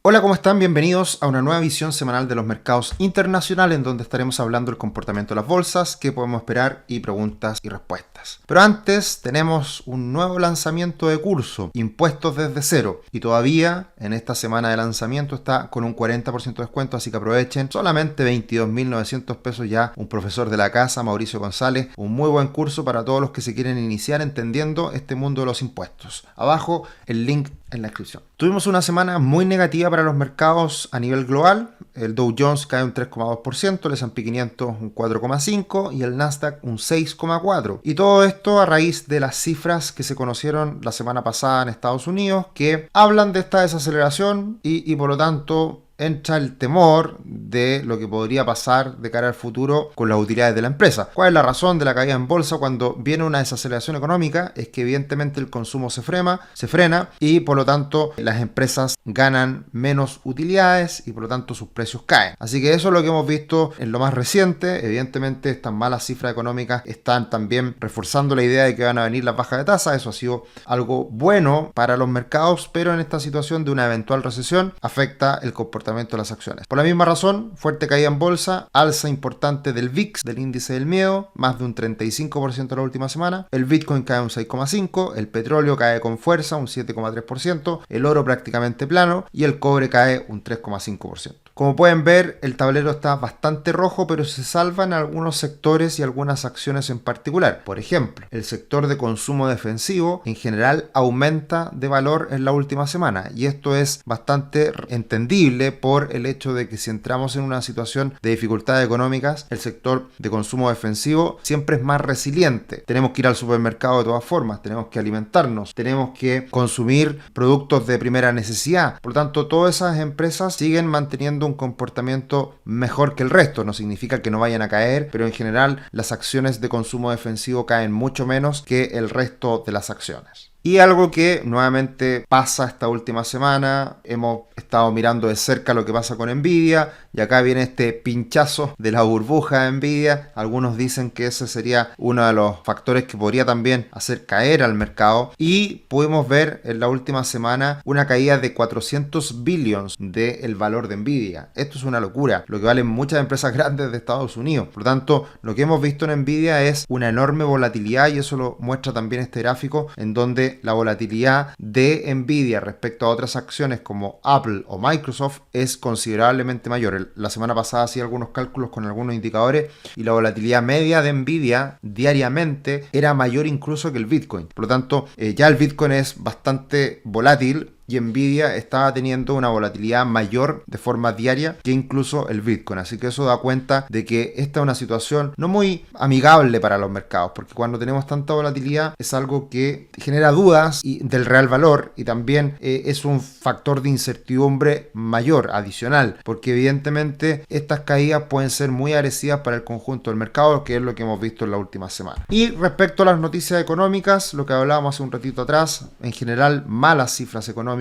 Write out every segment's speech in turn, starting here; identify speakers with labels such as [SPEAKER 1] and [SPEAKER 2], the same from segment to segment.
[SPEAKER 1] Hola, ¿cómo están? Bienvenidos a una nueva visión semanal de los mercados internacionales en donde estaremos hablando del comportamiento de las bolsas, qué podemos esperar y preguntas y respuestas. Pero antes tenemos un nuevo lanzamiento de curso, Impuestos desde cero, y todavía en esta semana de lanzamiento está con un 40% de descuento, así que aprovechen. Solamente 22.900 pesos ya, un profesor de la casa, Mauricio González, un muy buen curso para todos los que se quieren iniciar entendiendo este mundo de los impuestos. Abajo el link en la descripción. Tuvimos una semana muy negativa para los mercados a nivel global. El Dow Jones cae un 3,2%, el S&P 500 un 4,5% y el Nasdaq un 6,4%. Y todo esto a raíz de las cifras que se conocieron la semana pasada en Estados Unidos, que hablan de esta desaceleración y por lo tanto entra el temor de lo que podría pasar de cara al futuro con las utilidades de la empresa. ¿Cuál es la razón de la caída en bolsa cuando viene una desaceleración económica? Es que evidentemente el consumo se frena y por lo tanto las empresas ganan menos utilidades y por lo tanto sus precios caen. Así que eso es lo que hemos visto en lo más reciente. Evidentemente estas malas cifras económicas están también reforzando la idea de que van a venir las bajas de tasa. Eso ha sido algo bueno para los mercados, pero en esta situación de una eventual recesión afecta el comportamiento de las acciones. Por la misma razón, fuerte caída en bolsa, alza importante del VIX, del índice del miedo, más de un 35% la última semana. El Bitcoin cae un 6,5%, el petróleo cae con fuerza un 7,3%, el oro prácticamente plano y el cobre cae un 3,5%. Como pueden ver, el tablero está bastante rojo, pero se salvan algunos sectores y algunas acciones en particular. Por ejemplo, el sector de consumo defensivo en general aumenta de valor en la última semana y esto es bastante entendible por el hecho de que si entramos en una situación de dificultades económicas, el sector de consumo defensivo siempre es más resiliente. Tenemos que ir al supermercado de todas formas, tenemos que alimentarnos, tenemos que consumir productos de primera necesidad. Por lo tanto, todas esas empresas siguen manteniendo un comportamiento mejor que el resto. No significa que no vayan a caer, pero en general las acciones de consumo defensivo caen mucho menos que el resto de las acciones. Y algo que nuevamente pasa esta última semana, hemos estado mirando de cerca lo que pasa con Nvidia y acá viene este pinchazo de la burbuja de Nvidia. Algunos dicen que ese sería uno de los factores que podría también hacer caer al mercado y pudimos ver en la última semana una caída de 400 billions del valor de Nvidia. Esto es una locura, lo que valen muchas empresas grandes de Estados Unidos. Por lo tanto, lo que hemos visto en Nvidia es una enorme volatilidad y eso lo muestra también este gráfico en donde la volatilidad de Nvidia respecto a otras acciones como Apple o Microsoft es considerablemente mayor. La semana pasada hacía algunos cálculos con algunos indicadores y la volatilidad media de Nvidia diariamente era mayor incluso que el Bitcoin. Por lo tanto, ya el Bitcoin es bastante volátil y Nvidia estaba teniendo una volatilidad mayor de forma diaria que incluso el Bitcoin. Así que eso da cuenta de que esta es una situación no muy amigable para los mercados, porque cuando tenemos tanta volatilidad es algo que genera dudas del real valor y también es un factor de incertidumbre mayor, adicional, porque evidentemente estas caídas pueden ser muy agresivas para el conjunto del mercado, que es lo que hemos visto en la última semana. Y respecto a las noticias económicas, lo que hablábamos hace un ratito atrás, en general malas cifras económicas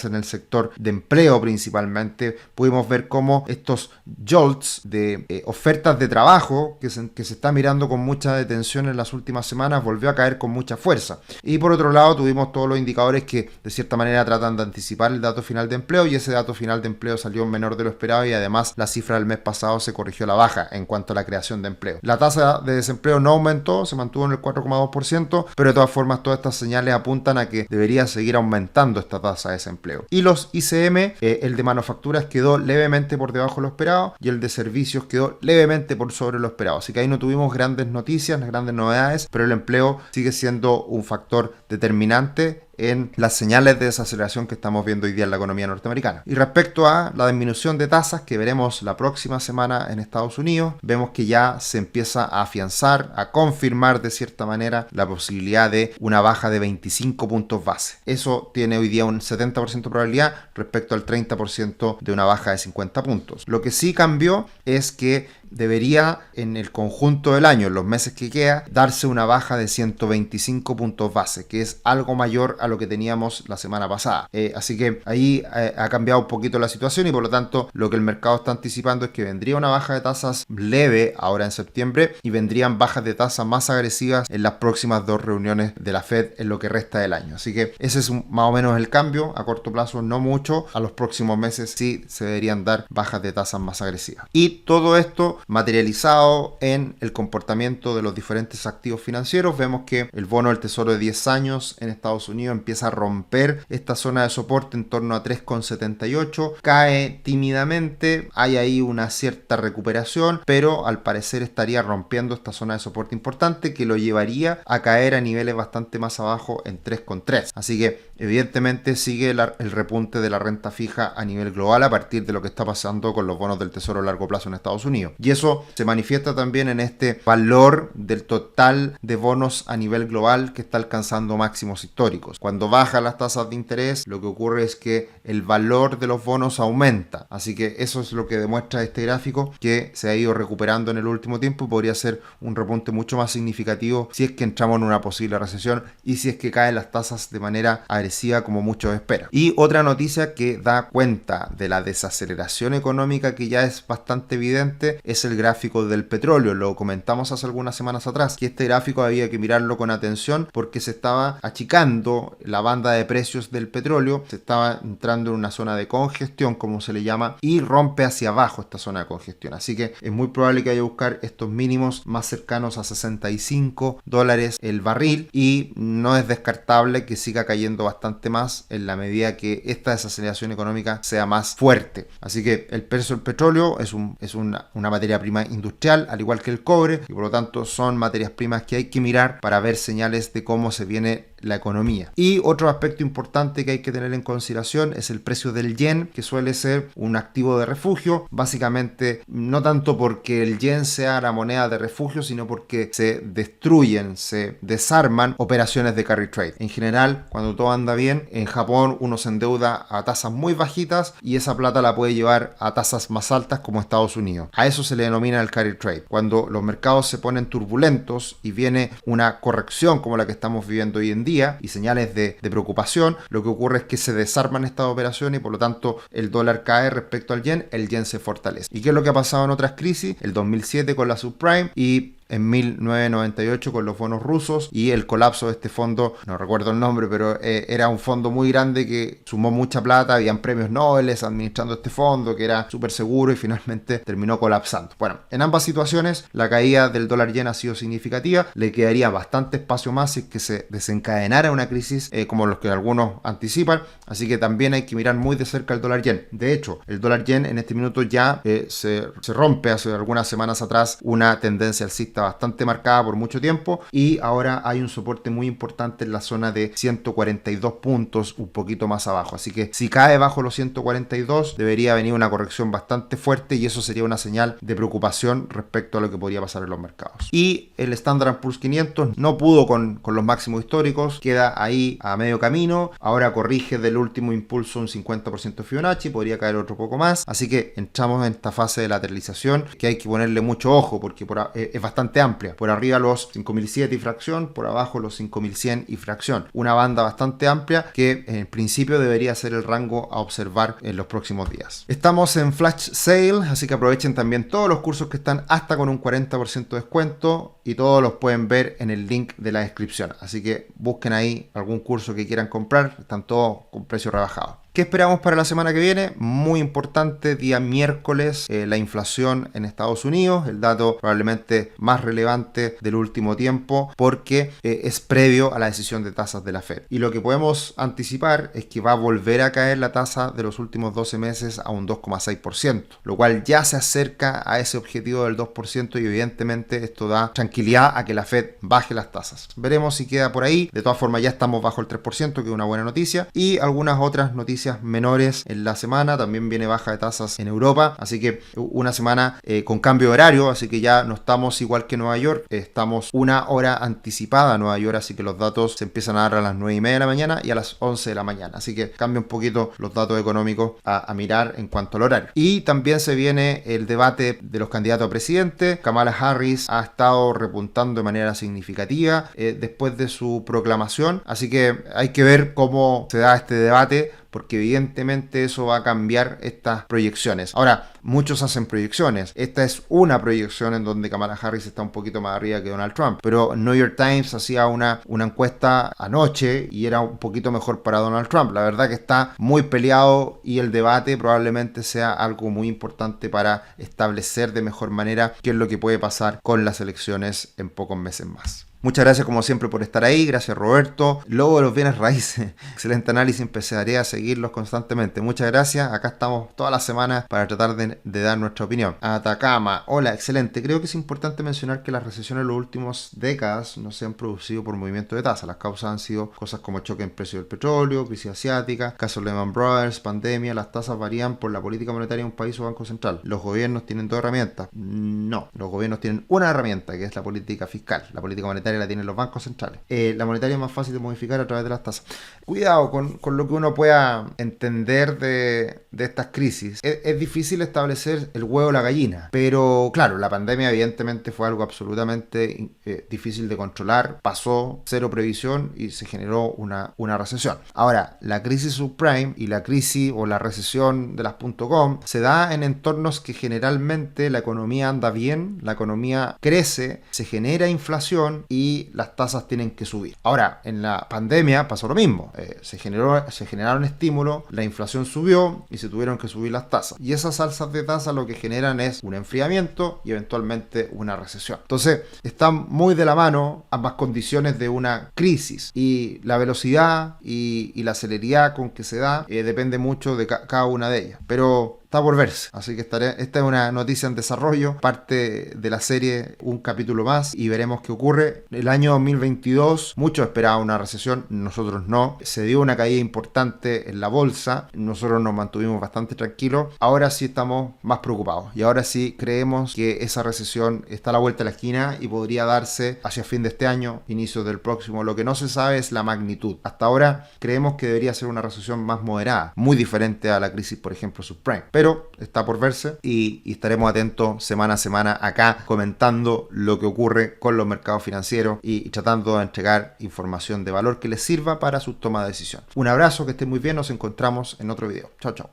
[SPEAKER 1] en el sector de empleo principalmente. Pudimos ver cómo estos jolts de ofertas de trabajo que se está mirando con mucha detención en las últimas semanas volvió a caer con mucha fuerza. Y por otro lado tuvimos todos los indicadores que de cierta manera tratan de anticipar el dato final de empleo y ese dato final de empleo salió menor de lo esperado y además la cifra del mes pasado se corrigió a la baja en cuanto a la creación de empleo. La tasa de desempleo no aumentó, se mantuvo en el 4,2%, pero de todas formas todas estas señales apuntan a que debería seguir aumentando esta tasa de desempleo. Y los ICM, el de manufacturas quedó levemente por debajo de lo esperado y el de servicios quedó levemente por sobre lo esperado. Así que ahí no tuvimos grandes noticias, grandes novedades, pero el empleo sigue siendo un factor determinante en las señales de desaceleración que estamos viendo hoy día en la economía norteamericana. Y respecto a la disminución de tasas que veremos la próxima semana en Estados Unidos, vemos que ya se empieza a afianzar, a confirmar de cierta manera la posibilidad de una baja de 25 puntos base. Eso tiene hoy día un 70% de probabilidad respecto al 30% de una baja de 50 puntos. Lo que sí cambió es que debería en el conjunto del año, en los meses que queda, darse una baja de 125 puntos base, que es algo mayor a lo que teníamos la semana pasada. Así que ahí ha cambiado un poquito la situación y por lo tanto lo que el mercado está anticipando es que vendría una baja de tasas leve ahora en septiembre y vendrían bajas de tasas más agresivas en las próximas 2 reuniones de la Fed en lo que resta del año. Así que ese es más o menos el cambio. A corto plazo no mucho, a los próximos meses sí se deberían dar bajas de tasas más agresivas. Y todo esto materializado en el comportamiento de los diferentes activos financieros. Vemos que el bono del tesoro de 10 años en Estados Unidos empieza a romper esta zona de soporte en torno a 3,78, cae tímidamente, hay ahí una cierta recuperación, pero al parecer estaría rompiendo esta zona de soporte importante que lo llevaría a caer a niveles bastante más abajo en 3,3. Así que evidentemente sigue el repunte de la renta fija a nivel global a partir de lo que está pasando con los bonos del tesoro a largo plazo en Estados Unidos. Y eso se manifiesta también en este valor del total de bonos a nivel global que está alcanzando máximos históricos. Cuando bajan las tasas de interés, lo que ocurre es que el valor de los bonos aumenta. Así que eso es lo que demuestra este gráfico, que se ha ido recuperando en el último tiempo y podría ser un repunte mucho más significativo si es que entramos en una posible recesión y si es que caen las tasas de manera agresiva como muchos esperan. Y otra noticia que da cuenta de la desaceleración económica que ya es bastante evidente es el gráfico del petróleo. Lo comentamos hace algunas semanas atrás, que este gráfico había que mirarlo con atención porque se estaba achicando la banda de precios del petróleo, se estaba entrando en una zona de congestión, como se le llama, y rompe hacia abajo esta zona de congestión. Así que es muy probable que haya que buscar estos mínimos más cercanos a $65 el barril y no es descartable que siga cayendo bastante más en la medida que esta desaceleración económica sea más fuerte. Así que el precio del petróleo es una materia prima industrial, al igual que el cobre, y por lo tanto son materias primas que hay que mirar para ver señales de cómo se viene la economía. Y otro aspecto importante que hay que tener en consideración es el precio del yen, que suele ser un activo de refugio, básicamente no tanto porque el yen sea la moneda de refugio, sino porque se destruyen, se desarman operaciones de carry trade. En general, cuando todo anda bien, en Japón uno se endeuda a tasas muy bajitas y esa plata la puede llevar a tasas más altas como Estados Unidos. A eso se le denomina el carry trade. Cuando los mercados se ponen turbulentos y viene una corrección como la que estamos viviendo hoy en día y señales de preocupación, lo que ocurre es que se desarman estas operaciones y por lo tanto el dólar cae respecto al yen se fortalece. ¿Y qué es lo que ha pasado en otras crisis? El 2007 con la subprime y en 1998 con los bonos rusos y el colapso de este fondo, no recuerdo el nombre, pero era un fondo muy grande que sumó mucha plata, habían premios Nobel administrando este fondo que era súper seguro y finalmente terminó colapsando. Bueno, en ambas situaciones la caída del dólar yen ha sido significativa, le quedaría bastante espacio más si es que se desencadenara una crisis como los que algunos anticipan, así que también hay que mirar muy de cerca el dólar yen. De hecho, el dólar yen en este minuto ya se rompe hace algunas semanas atrás una tendencia alcista bastante marcada por mucho tiempo y ahora hay un soporte muy importante en la zona de 142 puntos, un poquito más abajo. Así que si cae bajo los 142 debería venir una corrección bastante fuerte y eso sería una señal de preocupación respecto a lo que podría pasar en los mercados. Y el Standard & Poor's 500 no pudo con los máximos históricos, queda ahí a medio camino, ahora corrige del último impulso un 50% Fibonacci, podría caer otro poco más, así que entramos en esta fase de lateralización que hay que ponerle mucho ojo porque es bastante amplia, por arriba los 5007 y fracción, por abajo los 5100 y fracción, una banda bastante amplia que en principio debería ser el rango a observar en los próximos días. Estamos en flash sale, así que aprovechen también todos los cursos que están hasta con un 40% de descuento y todos los pueden ver en el link de la descripción, así que busquen ahí algún curso que quieran comprar, están todos con precio rebajado. ¿Qué esperamos para la semana que viene? Muy importante, día miércoles, la inflación en Estados Unidos, el dato probablemente más relevante del último tiempo porque es previo a la decisión de tasas de la Fed. Y lo que podemos anticipar es que va a volver a caer la tasa de los últimos 12 meses a un 2,6%, lo cual ya se acerca a ese objetivo del 2% y evidentemente esto da tranquilidad a que la Fed baje las tasas. Veremos si queda por ahí, de todas formas ya estamos bajo el 3%, que es una buena noticia, y algunas otras noticias noticias menores en la semana, también viene baja de tasas en Europa, así que una semana con cambio de horario, así que ya no estamos igual que Nueva York, estamos una hora anticipada a Nueva York, así que los datos se empiezan a dar a las 9:30 de la mañana y a las 11 de la mañana, así que cambia un poquito los datos económicos a mirar en cuanto al horario. Y también se viene el debate de los candidatos a presidente. Kamala Harris ha estado repuntando de manera significativa después de su proclamación, así que hay que ver cómo se da este debate, porque evidentemente eso va a cambiar estas proyecciones. Ahora, muchos hacen proyecciones. Esta es una proyección en donde Kamala Harris está un poquito más arriba que Donald Trump, pero New York Times hacía una encuesta anoche y era un poquito mejor para Donald Trump. La verdad que está muy peleado y el debate probablemente sea algo muy importante para establecer de mejor manera qué es lo que puede pasar con las elecciones en pocos meses más. Muchas gracias como siempre por estar ahí, gracias Roberto. Lobo de los bienes raíces, excelente análisis, empezaré a seguirlos constantemente. Muchas gracias, acá estamos todas las semanas para tratar de dar nuestra opinión. Atacama, hola, excelente. Creo que es importante mencionar que las recesiones en las últimas décadas no se han producido por movimiento de tasa. Las causas han sido cosas como choque en precio del petróleo, crisis asiática, caso Lehman Brothers, pandemia. Las tasas varían por la política monetaria de un país o banco central. ¿Los gobiernos tienen dos herramientas? No, los gobiernos tienen una herramienta, que es la política fiscal. La política monetaria la tienen los bancos centrales. La monetaria es más fácil de modificar a través de las tasas. Cuidado con lo que uno pueda entender de estas crisis. Es difícil establecer el huevo o la gallina, pero claro, la pandemia evidentemente fue algo absolutamente difícil de controlar, pasó cero previsión y se generó una recesión. Ahora, la crisis subprime y la crisis o la recesión de las .com se da en entornos que generalmente la economía anda bien, la economía crece, se genera inflación y las tasas tienen que subir. Ahora, en la pandemia pasó lo mismo. Se generaron estímulos, la inflación subió y se tuvieron que subir las tasas. Y esas alzas de tasas lo que generan es un enfriamiento y eventualmente una recesión. Entonces, están muy de la mano ambas condiciones de una crisis. Y la velocidad y la celeridad con que se da depende mucho de cada una de ellas. Pero está por verse, así que esta es una noticia en desarrollo, parte de la serie, un capítulo más y veremos qué ocurre. El año 2022, muchos esperaban una recesión, nosotros no. Se dio una caída importante en la bolsa, nosotros nos mantuvimos bastante tranquilos. Ahora sí estamos más preocupados y ahora sí creemos que esa recesión está a la vuelta de la esquina y podría darse hacia fin de este año, inicio del próximo. Lo que no se sabe es la magnitud. Hasta ahora creemos que debería ser una recesión más moderada, muy diferente a la crisis, por ejemplo, subprime. Pero está por verse y estaremos atentos semana a semana acá comentando lo que ocurre con los mercados financieros y tratando de entregar información de valor que les sirva para su toma de decisión. Un abrazo, que estén muy bien, nos encontramos en otro video. Chao, chao.